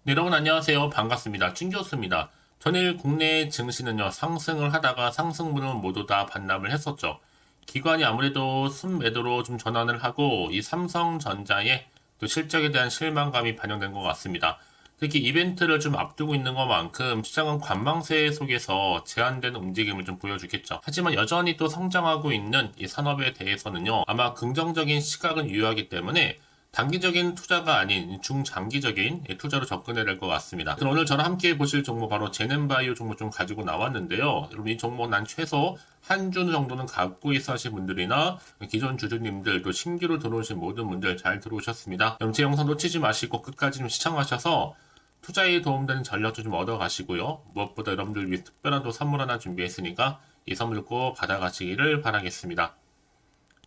네, 여러분 안녕하세요. 반갑습니다. 찐교수입니다. 전일 국내 증시는요, 상승을 하다가 상승분을 모두 다 반납을 했었죠. 기관이 아무래도 순매도로 좀 전환을 하고 이 삼성전자의 또 실적에 대한 실망감이 반영된 것 같습니다. 특히 이벤트를 좀 앞두고 있는 것만큼 시장은 관망세 속에서 제한된 움직임을 좀 보여주겠죠. 하지만 여전히 또 성장하고 있는 이 산업에 대해서는요, 아마 긍정적인 시각은 유효하기 때문에 단기적인 투자가 아닌 중장기적인 투자로 접근해야 될 것 같습니다. 그럼 오늘 저랑 함께 보실 종목 바로 제넨바이오 종목 좀 가지고 나왔는데요. 여러분 이 종목 난 최소 한 주 정도는 갖고 있어 하신 분들이나 기존 주주님들 또 신규로 들어오신 모든 분들 잘 들어오셨습니다. 그럼 제 영상 놓치지 마시고 끝까지 좀 시청하셔서 투자에 도움되는 전략도 좀 얻어가시고요. 무엇보다 여러분들 위해 특별한 또 선물 하나 준비했으니까 이 선물 꼭 받아가시기를 바라겠습니다.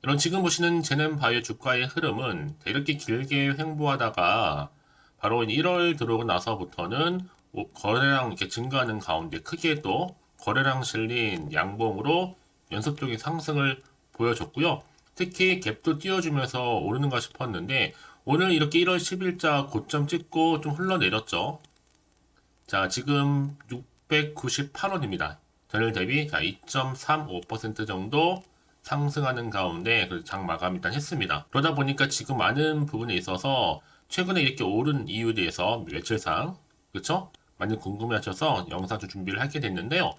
이런 지금 보시는 제넨바이오 주가의 흐름은 이렇게 길게 횡보하다가 바로 1월 들어오고 나서부터는 거래량 이렇게 증가하는 가운데 크게 또 거래량 실린 양봉으로 연속적인 상승을 보여줬고요. 특히 갭도 띄워주면서 오르는가 싶었는데 오늘 이렇게 1월 10일자 고점 찍고 좀 흘러내렸죠. 자, 지금 698원입니다. 전일 대비 2.35% 정도 상승하는 가운데 장 마감 일단 했습니다. 그러다 보니까 지금 많은 부분에 있어서 최근에 이렇게 오른 이유에 대해서 며칠상 그쵸? 많이 궁금해하셔서 영상 좀 준비를 하게 됐는데요.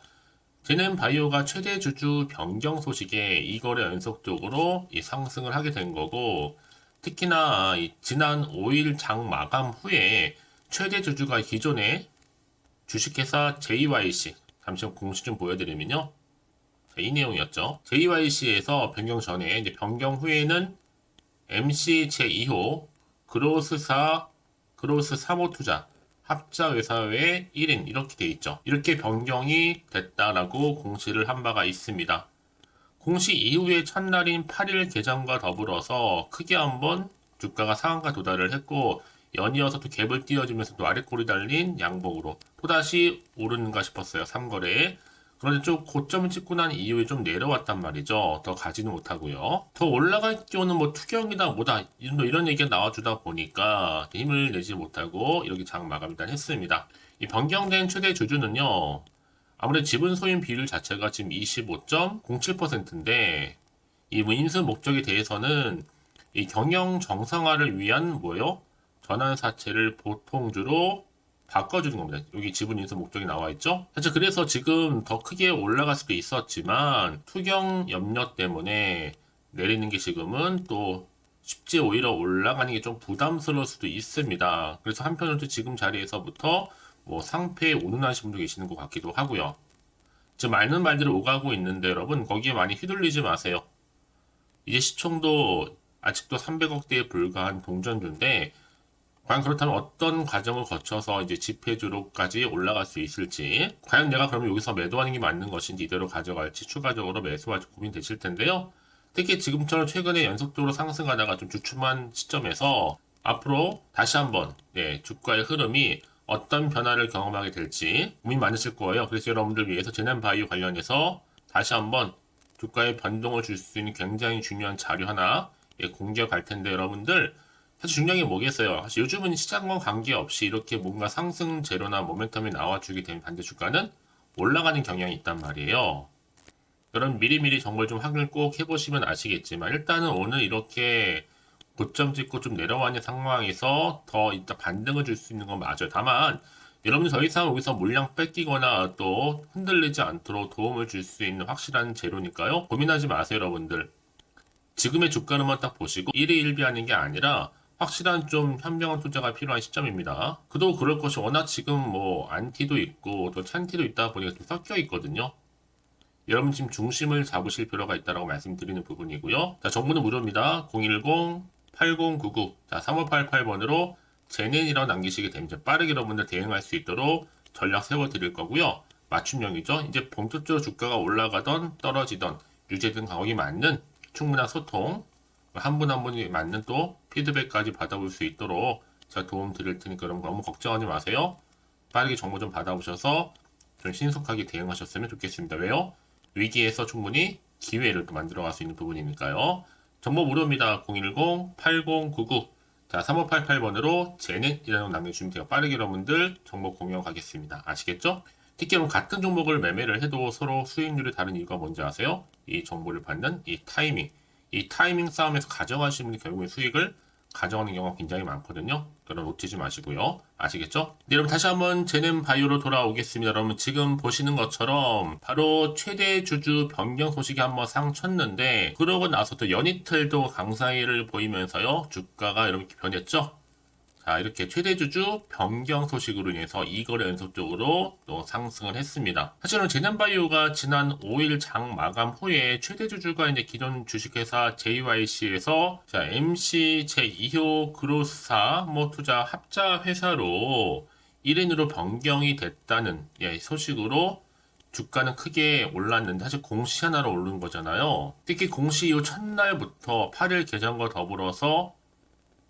제넨바이오가 최대 주주 변경 소식에 이거래 연속적으로 이 상승을 하게 된 거고 특히나 지난 5일 장 마감 후에 최대 주주가 기존의 주식회사 JYC 잠시 공시 좀 보여드리면요. 이 내용이었죠. JYC에서 변경 전에 이제 변경 후에는 MC 제2호 그로스 3호 투자 합자회사의 1인 이렇게 돼 있죠. 이렇게 변경이 됐다라고 공시를 한 바가 있습니다. 공시 이후에 첫날인 8일 개장과 더불어서 크게 한번 주가가 상한가 도달을 했고 연이어서 또 갭을 띄워주면서 또 아래꼬리 달린 양봉으로 또다시 오르는가 싶었어요. 3거래에. 그런데 좀 고점을 찍고 난 이후에 좀 내려왔단 말이죠. 더 가지는 못하고요. 더 올라갈 경우는 뭐 투경이다 뭐다 이런 얘기가 나와주다 보니까 힘을 내지 못하고 이렇게 장 마감 일단 했습니다. 이 변경된 최대 주주는요. 아무래도 지분 소유 비율 자체가 지금 25.07%인데 이 인수 목적에 대해서는 이 경영 정상화를 위한 뭐요? 전환 사채를 보통주로 바꿔주는 겁니다. 여기 지분 인수 목적이 나와 있죠? 사실 그래서 지금 더 크게 올라갈 수도 있었지만 투경 염려 때문에 내리는 게 지금은 또 쉽지 오히려 올라가는 게 좀 부담스러울 수도 있습니다. 그래서 한편으로 도 지금 자리에서부터 뭐 상패에 운운하시는 분도 계시는 것 같기도 하고요. 지금 많은 말들을 오가고 있는데 여러분 거기에 많이 휘둘리지 마세요. 이제 시총도 아직도 300억대에 불과한 동전주인데 과연 그렇다면 어떤 과정을 거쳐서 이제 집회주로까지 올라갈 수 있을지 과연 내가 그러면 여기서 매도하는 게 맞는 것인지 이대로 가져갈지 추가적으로 매수할지 고민되실 텐데요. 특히 지금처럼 최근에 연속적으로 상승하다가 좀 주춤한 시점에서 앞으로 다시 한번 주가의 흐름이 어떤 변화를 경험하게 될지 고민 많으실 거예요. 그래서 여러분들 위해서 제넨바이오 관련해서 다시 한번 주가에 변동을 줄 수 있는 굉장히 중요한 자료 하나 공개해 갈 텐데 여러분들 사실 중요한 게 뭐겠어요. 사실 요즘은 시장과 관계없이 이렇게 뭔가 상승 재료나 모멘텀이 나와주게 되면 반대 주가는 올라가는 경향이 있단 말이에요. 여러분 미리미리 정보를 좀 확인을 꼭 해보시면 아시겠지만 일단은 오늘 이렇게 고점 찍고 좀 내려와 있는 상황에서 더 이따 반등을 줄 수 있는 건 맞아요. 다만 여러분이 더 이상 여기서 물량 뺏기거나 또 흔들리지 않도록 도움을 줄 수 있는 확실한 재료니까요. 고민하지 마세요, 여러분들. 지금의 주가로만 딱 보시고 일희일비하는 게 아니라 확실한 좀 현명한 투자가 필요한 시점입니다. 그도 그럴 것이 워낙 지금 뭐 안티도 있고 또 찬티도 있다 보니까 좀 섞여 있거든요. 여러분 지금 중심을 잡으실 필요가 있다고 말씀드리는 부분이고요. 자, 정보는 무료입니다. 010-8099 자, 3588번으로 제넨이라고 남기시게 되면 빠르게 여러분들 대응할 수 있도록 전략 세워드릴 거고요. 맞춤형이죠. 이제 본격적으로 주가가 올라가던 떨어지던 유지든 거기 맞는 충분한 소통 한 분 한 분이 맞는 또 피드백까지 받아볼 수 있도록 제가 도움 드릴 테니까 여러분 너무 걱정하지 마세요. 빠르게 정보 좀 받아보셔서 좀 신속하게 대응하셨으면 좋겠습니다. 왜요? 위기에서 충분히 기회를 또 만들어갈 수 있는 부분이니까요. 정보 무료입니다. 010-8099 자, 3588번으로 제넷이라는 거 남겨주시면 돼요. 빠르게 여러분들 정보 공유하고 가겠습니다. 아시겠죠? 특히 여러분 같은 종목을 매매를 해도 서로 수익률이 다른 이유가 뭔지 아세요? 이 정보를 받는 이 타이밍. 이 타이밍 싸움에서 가져가시는 분이 결국에 수익을 가져가는 경우가 굉장히 많거든요. 그럼 놓치지 마시고요. 아시겠죠? 네, 여러분 다시 한번 제넨바이오로 돌아오겠습니다. 여러분 지금 보시는 것처럼 바로 최대 주주 변경 소식이 한번 상쳤는데 그러고 나서 또 연이틀도 강세를 보이면서요. 주가가 이렇게 변했죠. 자, 이렇게 최대 주주 변경 소식으로 인해서 2거래 연속적으로 또 상승을 했습니다. 사실은 제넨바이오가 지난 5일 장 마감 후에 최대 주주가 이제 기존 주식회사 JYC에서 자, MC 제2호 그로스사 뭐 투자 합자 회사로 1인으로 변경이 됐다는 소식으로 주가는 크게 올랐는데 사실 공시 하나로 오른 거잖아요. 특히 공시 이후 첫날부터 8일 개장과 더불어서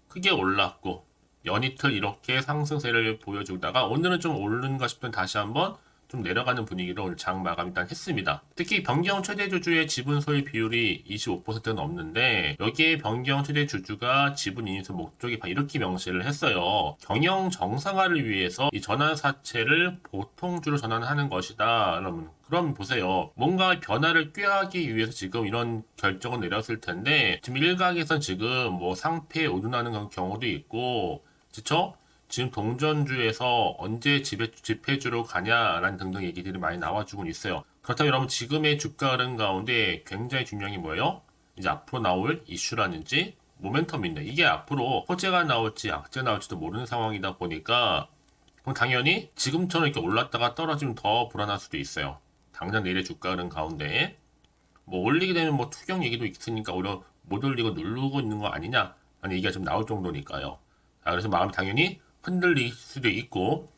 크게 올랐고 연이틀 이렇게 상승세를 보여주다가 오늘은 좀 오르는가 싶은 다시 한번 좀 내려가는 분위기로 오늘 장 마감 일단 했습니다. 특히 변경 최대 주주의 지분 소유 비율이 25%는 넘는데 여기에 변경 최대 주주가 지분 인수 목적이 이렇게 명시를 했어요. 경영 정상화를 위해서 이 전환 사채를 보통주로 전환하는 것이다. 여러분 그럼 보세요. 뭔가 변화를 꾀하기 위해서 지금 이런 결정을 내렸을 텐데 지금 일각에선 지금 뭐 상패에 의존하는 경우도 있고 그쵸? 지금 동전주에서 언제 집회주로 가냐라는 등등 얘기들이 많이 나와주고 있어요. 그렇다면 여러분 지금의 주가 흐름 가운데 굉장히 중요한 게 뭐예요? 이제 앞으로 나올 이슈라든지 모멘텀인데 이게 앞으로 호재가 나올지 악재가 나올지도 모르는 상황이다 보니까 그럼 당연히 지금처럼 이렇게 올랐다가 떨어지면 더 불안할 수도 있어요. 당장 내일의 주가 흐름 가운데 뭐 올리게 되면 뭐 투경 얘기도 있으니까 오히려 못 올리고 누르고 있는 거 아니냐 라는 얘기가 좀 나올 정도니까요. 자, 그래서 마음이 당연히 흔들릴 수도 있고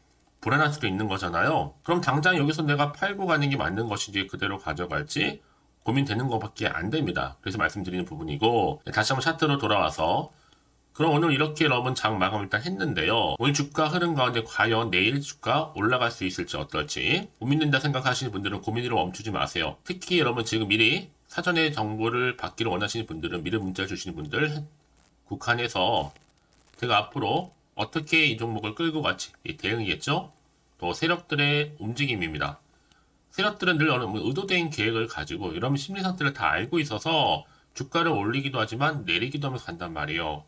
불안할 수도 있는 거잖아요. 그럼 당장 여기서 내가 팔고 가는 게 맞는 것인지 그대로 가져갈지 고민되는 것밖에 안 됩니다. 그래서 말씀드리는 부분이고 다시 한번 차트로 돌아와서 그럼 오늘 이렇게 여러분 장 마감 일단 했는데요. 오늘 주가 흐름 가운데 과연 내일 주가 올라갈 수 있을지 어떨지 고민된다 생각하시는 분들은 고민을 멈추지 마세요. 특히 여러분 지금 미리 사전에 정보를 받기를 원하시는 분들은 미리 문자 주시는 분들 국한에서 제가 앞으로 어떻게 이 종목을 끌고 갈지 대응이겠죠? 또 세력들의 움직임입니다. 세력들은 늘 어느 의도된 계획을 가지고 이런 심리 상태를 다 알고 있어서 주가를 올리기도 하지만 내리기도 하면서 간단 말이에요.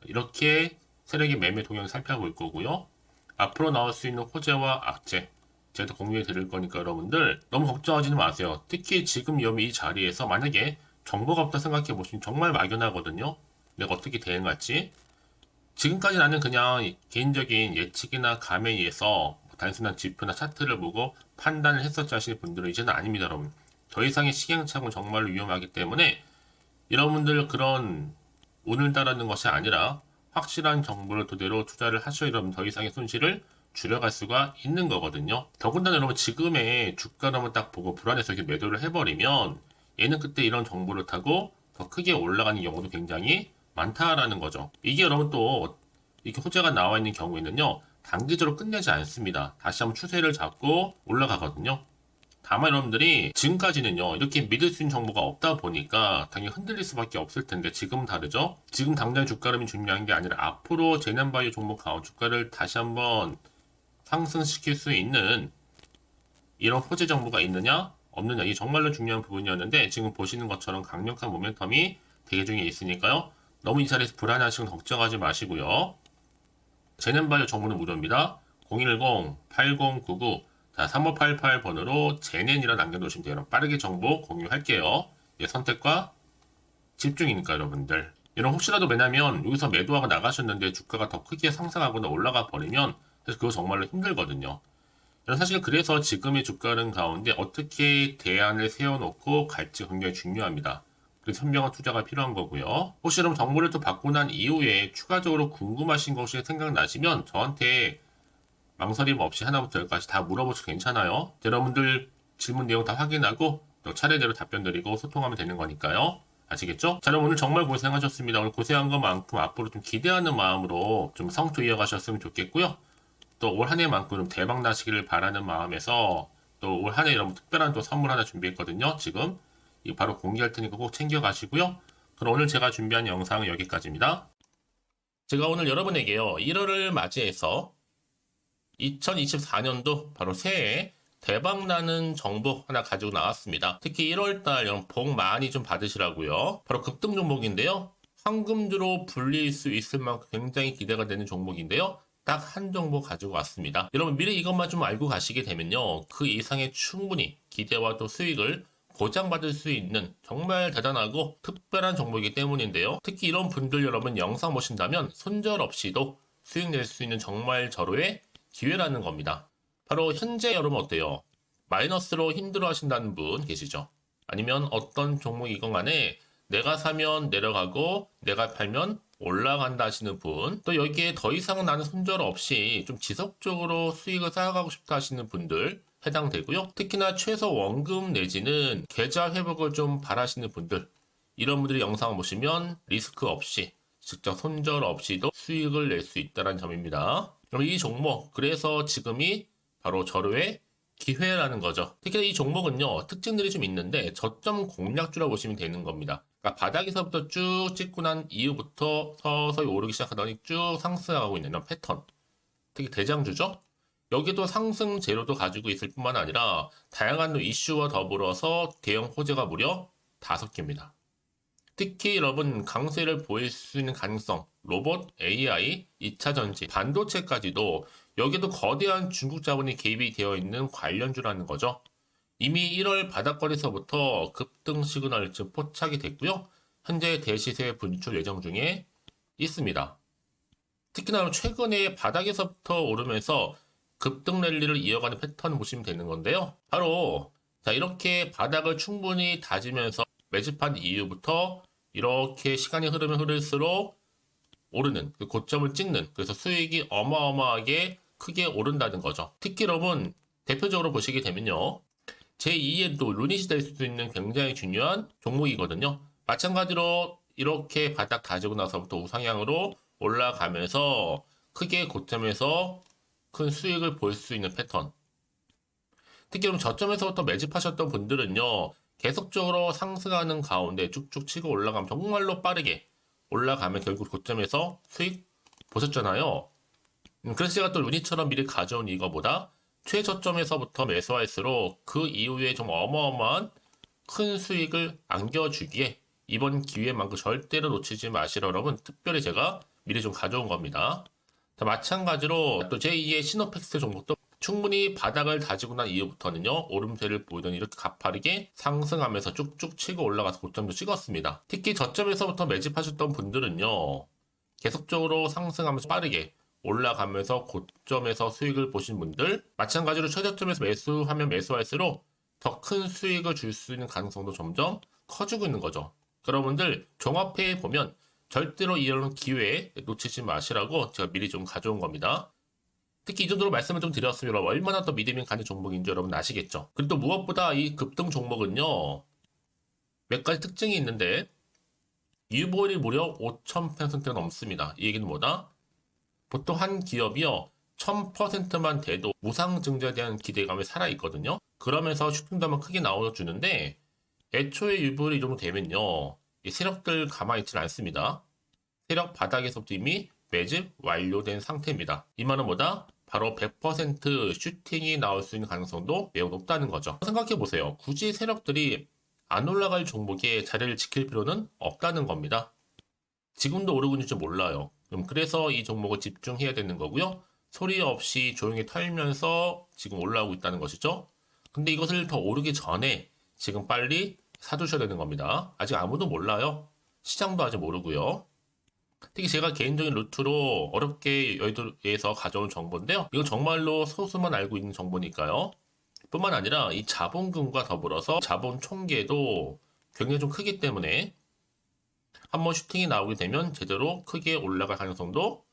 이렇게 세력의 매매 동향을 살펴볼 거고요. 앞으로 나올 수 있는 호재와 악재 제가 공유해 드릴 거니까 여러분들 너무 걱정하지는 마세요. 특히 지금 이 자리에서 만약에 정보가 없다 생각해 보시면 정말 막연하거든요. 내가 어떻게 대응할지. 지금까지 나는 그냥 개인적인 예측이나 감에 의해서 단순한 지표나 차트를 보고 판단을 했었지 하시는 분들은 이제는 아닙니다, 여러분. 더 이상의 시행착오는 정말로 위험하기 때문에 여러분들 그런 오늘따라는 것이 아니라 확실한 정보를 토대로 투자를 하셔야 여러분 더 이상의 손실을 줄여갈 수가 있는 거거든요. 더군다나 여러분 지금의 주가를 딱 보고 불안해서 이렇게 매도를 해버리면 얘는 그때 이런 정보를 타고 더 크게 올라가는 경우도 굉장히 많다라는 거죠. 이게 여러분 또 이렇게 호재가 나와 있는 경우에는요. 단기적으로 끝내지 않습니다. 다시 한번 추세를 잡고 올라가거든요. 다만 여러분들이 지금까지는요. 이렇게 믿을 수 있는 정보가 없다 보니까 당연히 흔들릴 수밖에 없을 텐데 지금은 다르죠. 지금 당장 주가 흐름이 중요한 게 아니라 앞으로 제넨바이오 종목 가운 주가를 다시 한번 상승시킬 수 있는 이런 호재 정보가 있느냐 없느냐 이게 정말로 중요한 부분이었는데 지금 보시는 것처럼 강력한 모멘텀이 대기 중에 있으니까요. 너무 이 자리에서 불안하시고 걱정하지 마시고요. 제넨바이오 정보는 무료입니다. 010-8099 3588번으로 제넨이라 남겨놓으시면 돼요. 빠르게 정보 공유할게요. 선택과 집중이니까 여러분들. 이런 혹시라도 왜냐면 여기서 매도하고 나가셨는데 주가가 더 크게 상승하거나 올라가 버리면 사실 그거 정말로 힘들거든요. 사실 그래서 지금의 주가 흐름 가운데 어떻게 대안을 세워놓고 갈지 굉장히 중요합니다. 그래서 현명한 투자가 필요한 거고요. 혹시 여러분 정보를 또 받고 난 이후에 추가적으로 궁금하신 것이 생각나시면 저한테 망설임 없이 하나부터 열까지 다 물어보셔도 괜찮아요. 여러분들 질문 내용 다 확인하고 또 차례대로 답변 드리고 소통하면 되는 거니까요. 아시겠죠? 자, 여러분 오늘 정말 고생하셨습니다. 오늘 고생한 것만큼 앞으로 좀 기대하는 마음으로 좀 성투 이어가셨으면 좋겠고요. 또 올 한 해만큼 대박 나시기를 바라는 마음에서 또 올 한 해 여러분 특별한 또 선물 하나 준비했거든요. 지금 이거 바로 공개할 테니까 꼭 챙겨가시고요. 그럼 오늘 제가 준비한 영상은 여기까지입니다. 제가 오늘 여러분에게요, 1월을 맞이해서 2024년도 바로 새해 대박나는 정보 하나 가지고 나왔습니다. 특히 1월달 여러분 복 많이 좀 받으시라고요. 바로 급등 종목인데요. 황금주로 불릴 수 있을 만큼 굉장히 기대가 되는 종목인데요. 딱 한 종목 가지고 왔습니다. 여러분 미리 이것만 좀 알고 가시게 되면요, 그 이상의 충분히 기대와 또 수익을 보장받을 수 있는 정말 대단하고 특별한 종목이기 때문인데요. 특히 이런 분들 여러분 영상 보신다면 손절없이도 수익 낼 수 있는 정말 절호의 기회라는 겁니다. 바로 현재 여러분 어때요? 마이너스로 힘들어 하신다는 분 계시죠? 아니면 어떤 종목이건 간에 내가 사면 내려가고 내가 팔면 올라간다 하시는 분, 또 여기에 더 이상 나는 손절 없이 좀 지속적으로 수익을 쌓아가고 싶다 하시는 분들 해당되고요. 특히나 최소 원금 내지는 계좌 회복을 좀 바라시는 분들, 이런 분들이 영상을 보시면 리스크 없이 직접 손절 없이도 수익을 낼 수 있다는 점입니다. 그럼 이 종목, 그래서 지금이 바로 절호의 기회라는 거죠. 특히 이 종목은요, 특징들이 좀 있는데 저점 공략주라고 보시면 되는 겁니다. 그러니까 바닥에서부터 쭉 찍고 난 이후부터 서서히 오르기 시작하더니 쭉 상승하고 있는 이런 패턴. 특히 대장주죠. 여기도 상승 재료도 가지고 있을 뿐만 아니라 다양한 이슈와 더불어서 대형 호재가 무려 5개입니다. 특히 여러분 강세를 보일 수 있는 가능성, 로봇, AI, 2차 전지, 반도체까지도 여기도 거대한 중국 자본이 개입이 되어 있는 관련주라는 거죠. 이미 1월 바닥거리에서부터 급등 시그널이 포착이 됐고요. 현재 대시세 분출 예정 중에 있습니다. 특히나 최근에 바닥에서부터 오르면서 급등 랠리를 이어가는 패턴을 보시면 되는 건데요. 바로 자, 이렇게 바닥을 충분히 다지면서 매집한 이후부터 이렇게 시간이 흐르면 흐를수록 오르는, 그 고점을 찍는, 그래서 수익이 어마어마하게 크게 오른다는 거죠. 특히 여러분 대표적으로 보시게 되면요, 제2의 또 루닛이 될 수도 있는 굉장히 중요한 종목이거든요. 마찬가지로 이렇게 바닥 다지고 나서부터 우상향으로 올라가면서 크게 고점에서 큰 수익을 볼 수 있는 패턴. 특히 그럼 저점에서부터 매집하셨던 분들은요, 계속적으로 상승하는 가운데 쭉쭉 치고 올라가면 정말로 빠르게 올라가면 결국 고점에서 수익 보셨잖아요. 그래서 제가 또 루니처럼 미리 가져온 이거보다 최저점에서부터 매수할수록 그 이후에 좀 어마어마한 큰 수익을 안겨주기에 이번 기회만큼 절대로 놓치지 마시라 여러분, 특별히 제가 미리 좀 가져온 겁니다. 자, 마찬가지로 또 제2의 시노팩스 종목도 충분히 바닥을 다지고 난 이후부터는요, 오름세를 보이던 이렇게 가파르게 상승하면서 쭉쭉 치고 올라가서 고점도 찍었습니다. 특히 저점에서부터 매집하셨던 분들은요, 계속적으로 상승하면서 빠르게 올라가면서 고점에서 수익을 보신 분들, 마찬가지로 최저점에서 매수하면 매수할수록 더 큰 수익을 줄 수 있는 가능성도 점점 커지고 있는 거죠. 여러분들 종합해 보면 절대로 이런 기회에 놓치지 마시라고 제가 미리 좀 가져온 겁니다. 특히 이 정도로 말씀을 좀 드렸으면 얼마나 더 믿음이 가는 종목인지 여러분 아시겠죠? 그리고 또 무엇보다 이 급등 종목은요, 몇 가지 특징이 있는데 유보율이 무려 5,000%가 넘습니다. 이 얘기는 뭐다? 보통 한 기업이요, 1000%만 돼도 무상증자에 대한 기대감이 살아있거든요. 그러면서 슈팅도 한번 크게 나와주는데 애초에 유보율이 이 정도 되면요, 이 세력들 가만히 있지 않습니다. 세력 바닥에서부터 이미 매집 완료된 상태입니다. 이 말은 뭐다? 바로 100% 슈팅이 나올 수 있는 가능성도 매우 높다는 거죠. 생각해보세요. 굳이 세력들이 안 올라갈 종목에 자리를 지킬 필요는 없다는 겁니다. 지금도 오르고 있는지 몰라요. 그래서 이 종목을 집중해야 되는 거고요. 소리 없이 조용히 털면서 지금 올라오고 있다는 것이죠. 근데 이것을 더 오르기 전에 지금 빨리 사두셔야 되는 겁니다. 아직 아무도 몰라요. 시장도 아직 모르고요. 특히 제가 개인적인 루트로 어렵게 여의도에서 가져온 정보인데요. 이건 정말로 소수만 알고 있는 정보니까요. 뿐만 아니라 이 자본금과 더불어서 자본 총계도 굉장히 좀 크기 때문에 한번 슈팅이 나오게 되면 제대로 크게 올라갈 가능성도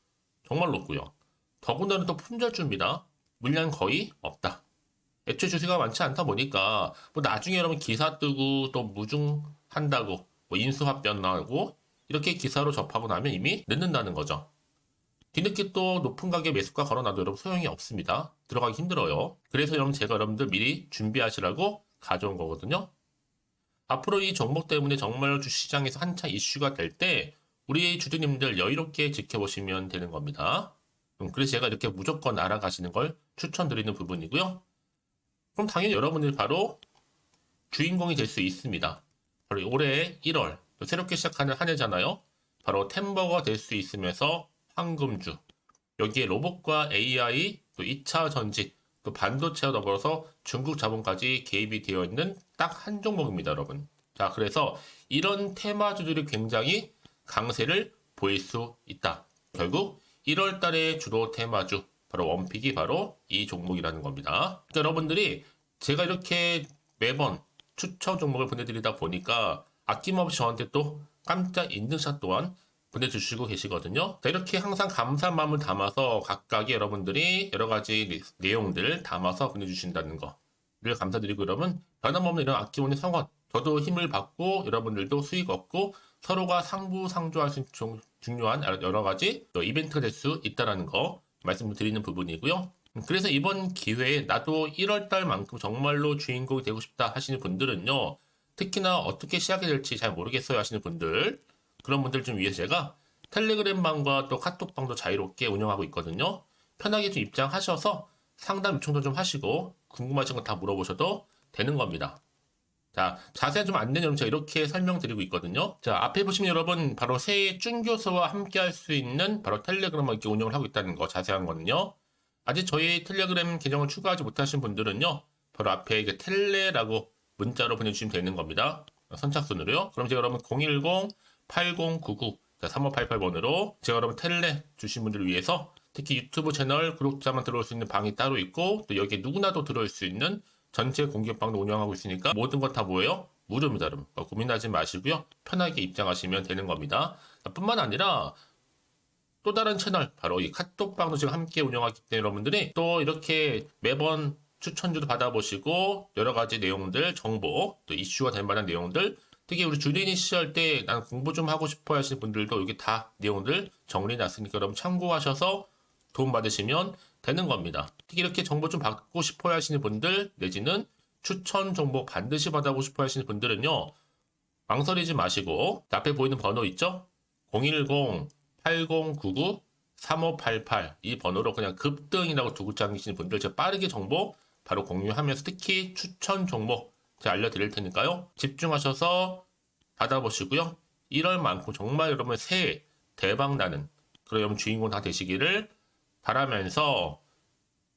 정말 높고요. 더군다나 또 품절주입니다. 물량 거의 없다. 애초에 주식가 많지 않다 보니까 뭐 나중에 여러분 기사 뜨고 또 무중한다고 뭐 인수합병 나오고 이렇게 기사로 접하고 나면 이미 늦는다는 거죠. 뒤늦게 또 높은 가격 매수가 걸어놔도 여러분 소용이 없습니다. 들어가기 힘들어요. 그래서 여러분 제가 여러분들 미리 준비하시라고 가져온 거거든요. 앞으로 이 종목 때문에 정말 주시장에서 한창 이슈가 될 때 우리 주주님들 여유롭게 지켜보시면 되는 겁니다. 그래서 제가 이렇게 무조건 알아가시는 걸 추천드리는 부분이고요. 그럼 당연히 여러분들이 바로 주인공이 될 수 있습니다. 바로 올해 1월 또 새롭게 시작하는 한 해잖아요. 바로 템버가 될 수 있으면서 황금주, 여기에 로봇과 AI, 또 2차 전지, 또 반도체와 더불어서 중국 자본까지 개입이 되어 있는 딱 한 종목입니다, 여러분. 자, 그래서 이런 테마주들이 굉장히 강세를 보일 수 있다. 결국 1월 달의 주로 테마주, 바로 원픽이 바로 이 종목이라는 겁니다. 그러니까 여러분들이 제가 이렇게 매번 추천 종목을 보내드리다 보니까 아낌없이 저한테 또 깜짝 인증샷 또한 보내주시고 계시거든요. 자, 이렇게 항상 감사한 마음을 담아서 각각의 여러분들이 여러 가지 내용들 담아서 보내주신다는 거를 감사드리고, 여러분 변함없는 이런 아낌없는 성원, 저도 힘을 받고 여러분들도 수익 얻고 서로가 상부상조할 수 있는 중요한 여러 가지 이벤트가 될 수 있다는 거 말씀을 드리는 부분이고요. 그래서 이번 기회에 나도 1월 달만큼 정말로 주인공이 되고 싶다 하시는 분들은요, 특히나 어떻게 시작이 될지 잘 모르겠어요 하시는 분들, 그런 분들 좀 위해서 제가 텔레그램 방과 또 카톡 방도 자유롭게 운영하고 있거든요. 편하게 좀 입장하셔서 상담 요청도 좀 하시고 궁금하신 거 다 물어보셔도 되는 겁니다. 자, 자세한 좀 안내 내용 제가 이렇게 설명드리고 있거든요. 자, 앞에 보시면 여러분 바로 새해 쭌교수와 함께 할 수 있는 바로 텔레그램을 이렇게 운영을 하고 있다는 거, 자세한 거는요. 아직 저희 텔레그램 계정을 추가하지 못하신 분들은요, 바로 앞에 이제 텔레라고 문자로 보내주시면 되는 겁니다. 선착순으로요. 그럼 제가 여러분 010-8099-3588번으로 제가 여러분 텔레 주신 분들을 위해서 특히 유튜브 채널 구독자만 들어올 수 있는 방이 따로 있고, 또 여기에 누구나도 들어올 수 있는 전체 공개방도 운영하고 있으니까 모든 것 다 뭐예요? 무료입니다, 여러분. 고민하지 마시고요. 편하게 입장하시면 되는 겁니다. 뿐만 아니라 또 다른 채널, 바로 이 카톡방도 지금 함께 운영하기 때문에 여러분들이 또 이렇게 매번 추천주도 받아보시고 여러 가지 내용들, 정보, 또 이슈가 될 만한 내용들, 특히 우리 주린이 시절 때 난 공부 좀 하고 싶어 하시는 분들도 여기 다 내용들 정리해놨으니까 여러분 참고하셔서 도움 받으시면 되는 겁니다. 특히 이렇게 정보 좀 받고 싶어 하시는 분들, 내지는 추천 정보 반드시 받아보고 싶어 하시는 분들은요, 망설이지 마시고 앞에 보이는 번호 있죠? 010-8099-3588 이 번호로 그냥 급등이라고 두고 당기시는 분들 제가 빠르게 정보 바로 공유하면서 특히 추천 종목 제가 알려드릴 테니까요. 집중하셔서 받아보시고요. 1월만큼 정말 여러분 새해 대박나는 그런 여러분 주인공 다 되시기를 바라면서,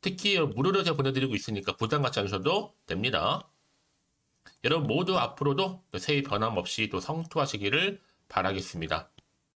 특히 무료로 제가 보내드리고 있으니까 부담 갖지 않으셔도 됩니다. 여러분 모두 앞으로도 새해 변함없이 또 성투하시기를 바라겠습니다.